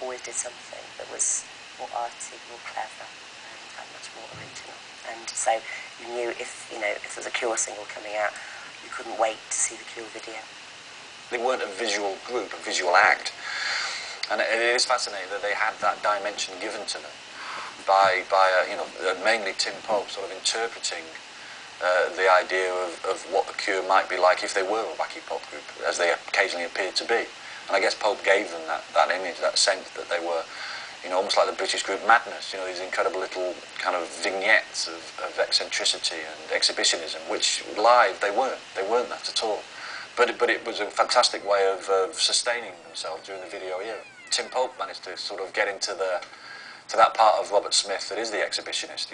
always did something that was more arty, more clever, and much more original. And so you knew if there was a Cure single coming out, you couldn't wait to see the Cure video. They weren't a visual group, a visual act. And it is fascinating that they had that dimension given to them by mainly Tim Pope sort of interpreting the idea of what the Cure might be like if they were a wacky pop group, as they occasionally appeared to be. And I guess Pope gave them that image, that sense that they were, almost like the British group Madness, these incredible little kind of vignettes of eccentricity and exhibitionism, which live they weren't that at all. But it was a fantastic way of sustaining themselves during the video era. Tim Pope managed to sort of get into that part of Robert Smith that is the exhibitionist.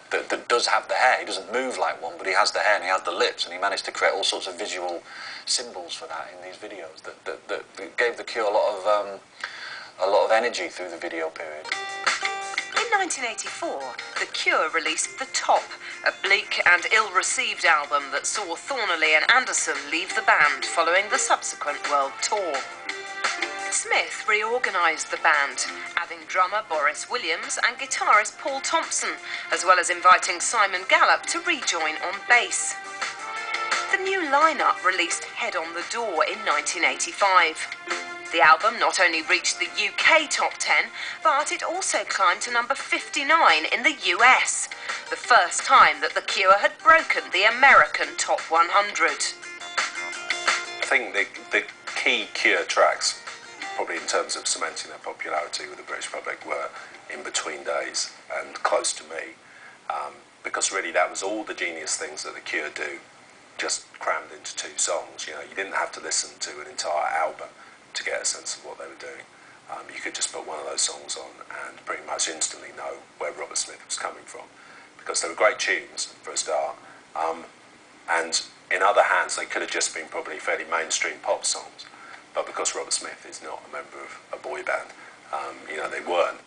That does have the hair. He doesn't move like one, but he has the hair and he has the lips, and he managed to create all sorts of visual symbols for that in these videos that gave the Cure a lot of energy through the video period. In 1984, The Cure released The Top, a bleak and ill-received album that saw Thornley and Anderson leave the band following the subsequent world tour. Smith reorganised the band, adding drummer Boris Williams and guitarist Paul Thompson, as well as inviting Simon Gallup to rejoin on bass. The new lineup released Head on the Door in 1985. The album not only reached the UK top 10, but it also climbed to number 59 in the US, the first time that The Cure had broken the American top 100. I think the key Cure tracks, probably in terms of cementing their popularity with the British public, were In Between Days and Close to Me, because really that was all the genius things that the Cure do, just crammed into 2 songs. You didn't have to listen to an entire album to get a sense of what they were doing. You could just put one of those songs on and pretty much instantly know where Robert Smith was coming from, because they were great tunes for a start, and in other hands they could have just been probably fairly mainstream pop songs. But because Robert Smith is not a member of a boy band, they weren't.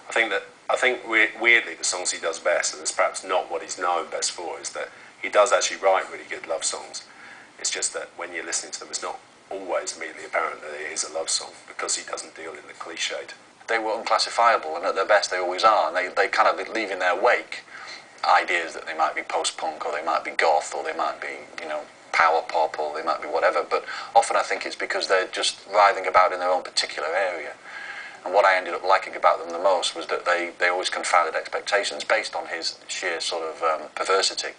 I think weirdly the songs he does best, and it's perhaps not what he's known best for, is that he does actually write really good love songs. It's just that when you're listening to them, it's not always immediately apparent that it is a love song, because he doesn't deal in the cliched. They were unclassifiable, and at their best they always are, and they kind of leave in their wake ideas that they might be post-punk, or they might be goth, or they might be, power pop, or they might be whatever, but often I think it's because they're just writhing about in their own particular area. And what I ended up liking about them the most was that they always confounded expectations based on his sheer sort of perversity.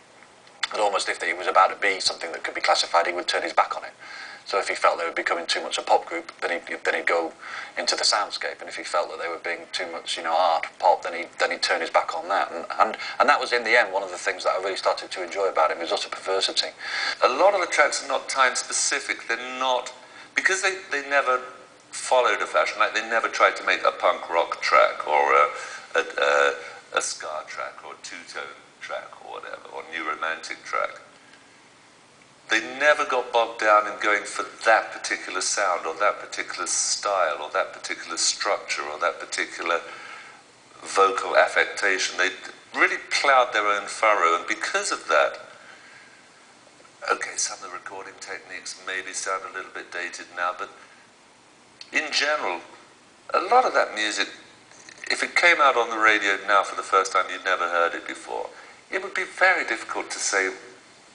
And almost if he was about to be something that could be classified, he would turn his back on it. So if he felt they were becoming too much a pop group, then he'd go into the soundscape. And if he felt that they were being too much, art pop, then he'd turn his back on that. And that was in the end one of the things that I really started to enjoy about him, his utter perversity. A lot of the tracks are not time specific. They're not, because they never followed a fashion. Like they never tried to make a punk rock track or a ska track or a two-tone track or whatever, or new romantic track. They never got bogged down in going for that particular sound or that particular style or that particular structure or that particular vocal affectation. They really ploughed their own furrow, and because of that, okay, some of the recording techniques maybe sound a little bit dated now, but in general, a lot of that music, if it came out on the radio now for the first time, you'd never heard it before, it would be very difficult to say,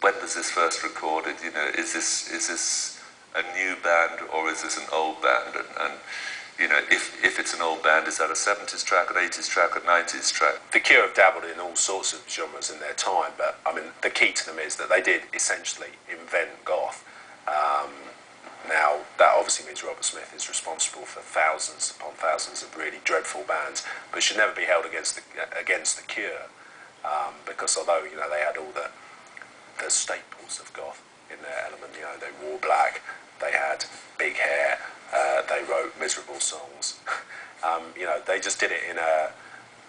when was this first recorded? Is this a new band or is this an old band? And if it's an old band, is that a 70s track, an 80s track, a 90s track? The Cure have dabbled in all sorts of genres in their time, but I mean, the key to them is that they did essentially invent goth. Now, that obviously means Robert Smith is responsible for thousands upon thousands of really dreadful bands, but it should never be held against the Cure, because although they had all the staples of goth in their element, they wore black, they had big hair, they wrote miserable songs. They just did it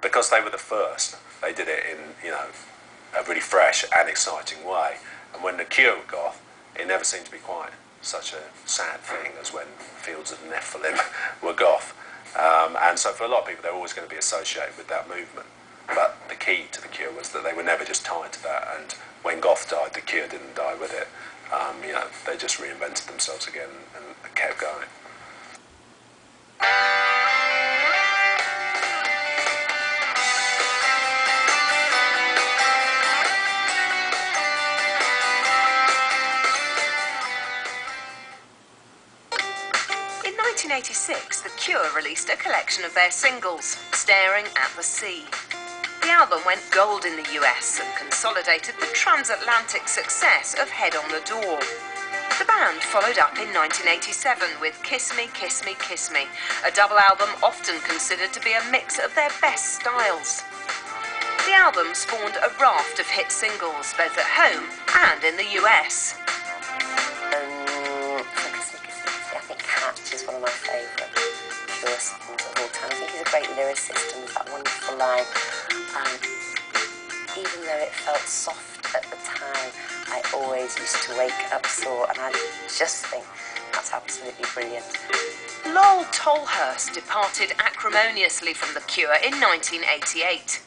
because they were the first, they did it in a really fresh and exciting way. And when the Cure were goth, it never seemed to be quite such a sad thing as when Fields of Nephilim were goth. And so for a lot of people, they're always going to be associated with that movement. But the key to the Cure was that they were never just tied to that, and when goth died, the Cure didn't die with it. They just reinvented themselves again and kept going. 1986, The Cure released a collection of their singles, Staring at the Sea. The album went gold in the US and consolidated the transatlantic success of Head on the Door. The band followed up in 1987 with Kiss Me, Kiss Me, Kiss Me, a double album often considered to be a mix of their best styles. The album spawned a raft of hit singles, both at home and in the US. Kiss Me, Kiss Me, Kiss Me. I think Catch is one of my favourite Cure songs of all time. I think he's a great lyricist and that wonderful line. Even though it felt soft at the time, I always used to wake up sore, and I just think that's absolutely brilliant. Lol Tolhurst departed acrimoniously from The Cure in 1988.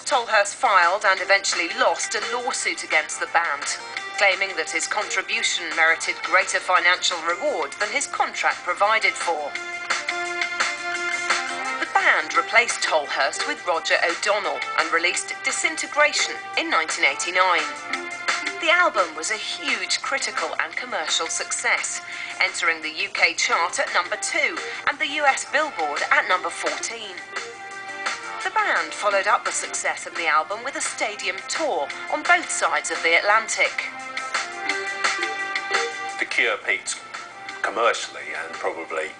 Tolhurst filed and eventually lost a lawsuit against the band, claiming that his contribution merited greater financial reward than his contract provided for. The band replaced Tolhurst with Roger O'Donnell and released Disintegration in 1989. The album was a huge critical and commercial success, entering the UK chart at number 2 and the US Billboard at number 14. The band followed up the success of the album with a stadium tour on both sides of the Atlantic. The Cure peaked commercially and probably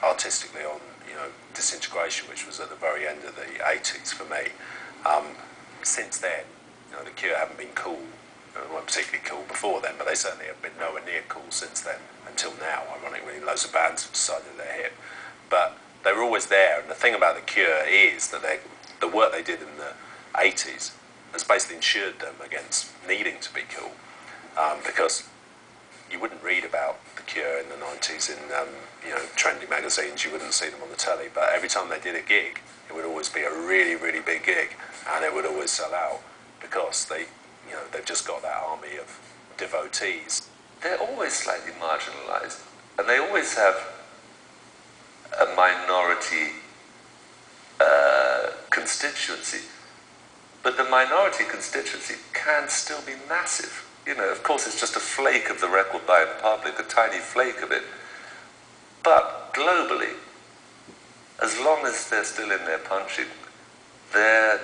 artistically on Disintegration, which was at the very end of the 80s for me. Since then, the Cure haven't been cool. They weren't particularly cool before then, but they certainly have been nowhere near cool since then, until now. Ironically, loads of bands have decided they're hip. But they were always there, and the thing about The Cure is that the work they did in the 80s has basically ensured them against needing to be cool, because you wouldn't read about The Cure in the 90s in trendy magazines. You wouldn't see them on the telly, but every time they did a gig, it would always be a really, really big gig, and it would always sell out because they've just got that army of devotees. They're always slightly marginalised, and they always have a minority constituency. But the minority constituency can still be massive. Of course, it's just a flake of the record-buying public, a tiny flake of it. But globally, as long as they're still in there punching, they're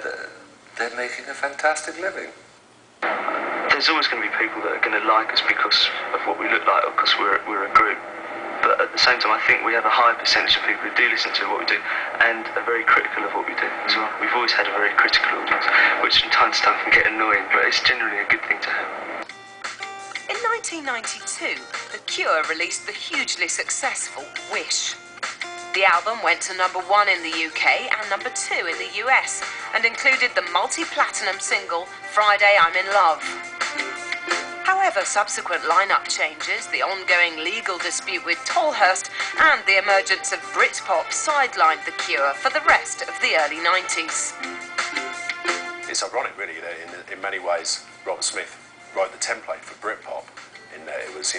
making a fantastic living. There's always going to be people that are going to like us because of what we look like or because we're a group. But at the same time, I think we have a high percentage of people who do listen to what we do and are very critical of what we do as well. We've always had a very critical audience, which from time to time can get annoying, but it's generally a good thing to have. In 1992, The Cure released the hugely successful Wish. The album went to number 1 in the UK and number 2 in the US, and included the multi-platinum single Friday I'm in Love. However, subsequent lineup changes, the ongoing legal dispute with Tolhurst, and the emergence of Britpop sidelined The Cure for the rest of the early 90s. It's ironic, really, that in many ways, Robert Smith wrote the template for Britpop, in that it was,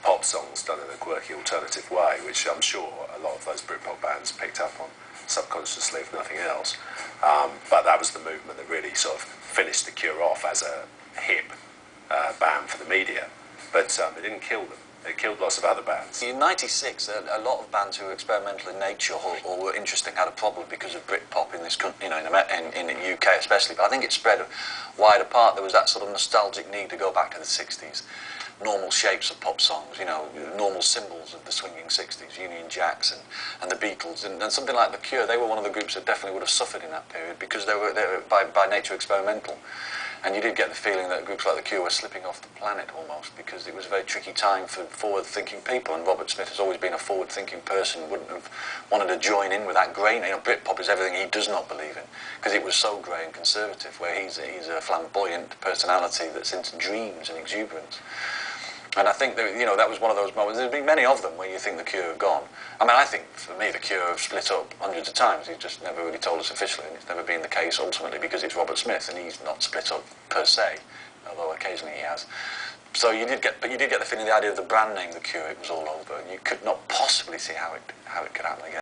pop songs done in a quirky alternative way, which I'm sure a lot of those Britpop bands picked up on subconsciously, if nothing else. But that was the movement that really sort of finished The Cure off as a hip band for the media. But it didn't kill them. It killed lots of other bands. In '96, a lot of bands who were experimental in nature or were interesting had a problem because of Britpop in this country, in the UK especially. But I think it spread wide apart. There was that sort of nostalgic need to go back to the '60s. Normal shapes of pop songs, normal symbols of the swinging '60s, Union Jacks and the Beatles, and something like The Cure. They were one of the groups that definitely would have suffered in that period because they were by nature experimental. And you did get the feeling that groups like The Cure were slipping off the planet almost, because it was a very tricky time for forward-thinking people, and Robert Smith has always been a forward-thinking person, wouldn't have wanted to join in with that grey. Britpop is everything he does not believe in, because it was so grey and conservative, where he's a flamboyant personality that's into dreams and exuberance. And I think that, that was one of those moments. There's been many of them where you think The Cure have gone. I think, for me, The Cure have split up hundreds of times. He's just never really told us officially, and it's never been the case ultimately because it's Robert Smith, and he's not split up per se, although occasionally he has. So you did get the feeling, the idea of the brand name The Cure, it was all over, and you could not possibly see how it could happen again.